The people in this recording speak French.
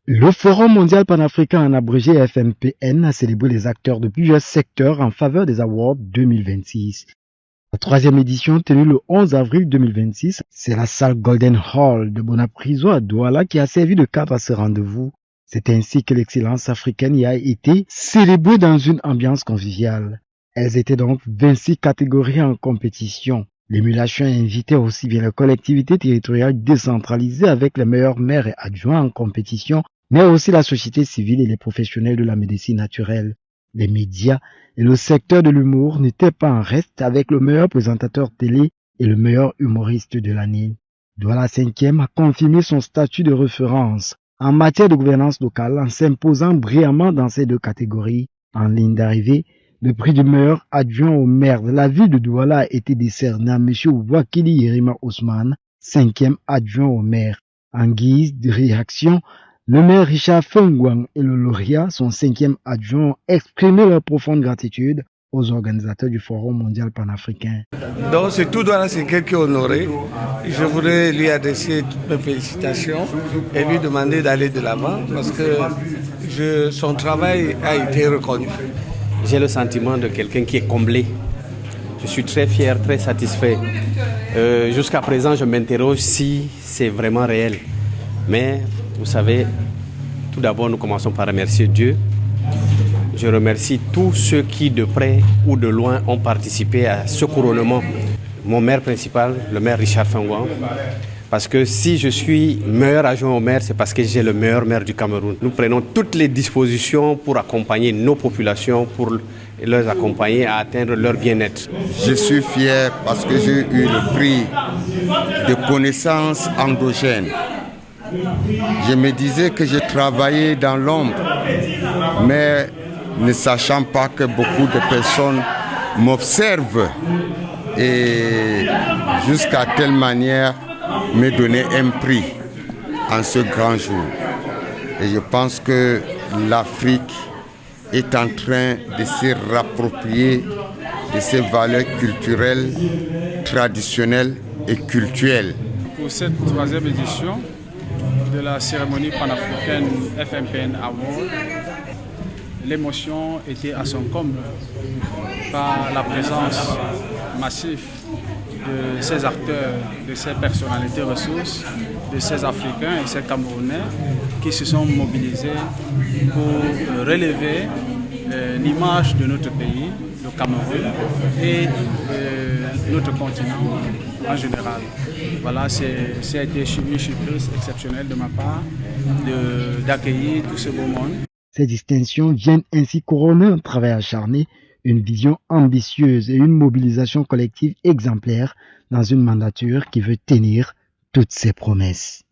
Le Forum mondial panafricain en abrégé FMPN a célébré les acteurs de plusieurs secteurs en faveur des Awards 2026. La troisième édition tenue le 11 avril 2026, c'est la salle Golden Hall de Bonapriso à Douala qui a servi de cadre à ce rendez-vous. C'est ainsi que l'excellence africaine y a été célébrée dans une ambiance conviviale. Elles étaient donc 26 catégories en compétition. L'émulation invitait aussi bien les collectivités territoriales décentralisées avec les meilleurs maires et adjoints en compétition, mais aussi la société civile et les professionnels de la médecine naturelle. Les médias et le secteur de l'humour n'étaient pas en reste avec le meilleur présentateur télé et le meilleur humoriste de l'année. Douala 5e a confirmé son statut de référence en matière de gouvernance locale en s'imposant brillamment dans ces deux catégories. En ligne d'arrivée, le prix du meilleur adjoint au maire de la ville de Douala a été décerné à M. Wakili Yerima Ousmane, 5e adjoint au maire. En guise de réaction, le maire Richard Fengwang et le lauréat, son 5e adjoint, ont exprimé leur profonde gratitude aux organisateurs du Forum mondial panafricain. Donc c'est tout Douala 5e qui est honoré. Je voudrais lui adresser toutes mes félicitations et lui demander d'aller de l'avant parce que son travail a été reconnu. J'ai le sentiment de quelqu'un qui est comblé. Je suis très fier, très satisfait. Jusqu'à présent, je m'interroge si c'est vraiment réel. Mais vous savez, tout d'abord, nous commençons par remercier Dieu. Je remercie tous ceux qui, de près ou de loin, ont participé à ce couronnement. Mon maire principal, le maire Richard Fengwang. Parce que si je suis meilleur adjoint au maire, c'est parce que j'ai le meilleur maire du Cameroun. Nous prenons toutes les dispositions pour accompagner nos populations, pour les accompagner à atteindre leur bien-être. Je suis fier parce que j'ai eu le prix de connaissances endogènes. Je me disais que je travaillais dans l'ombre, mais ne sachant pas que beaucoup de personnes m'observent et jusqu'à telle manière me donner un prix en ce grand jour. Et je pense que l'Afrique est en train de se rapproprier de ses valeurs culturelles, traditionnelles et cultuelles. Pour cette troisième édition de la cérémonie panafricaine FMPN Award, l'émotion était à son comble par la présence massive de ces acteurs, de ces personnalités ressources, de ces Africains et ces Camerounais qui se sont mobilisés pour relever l'image de notre pays, le Cameroun, et notre continent en général. Voilà, ça a été une surprise exceptionnelle de ma part d'accueillir tout ce beau monde. Ces distinctions viennent ainsi couronner un travail acharné, une vision ambitieuse et une mobilisation collective exemplaire dans une mandature qui veut tenir toutes ses promesses.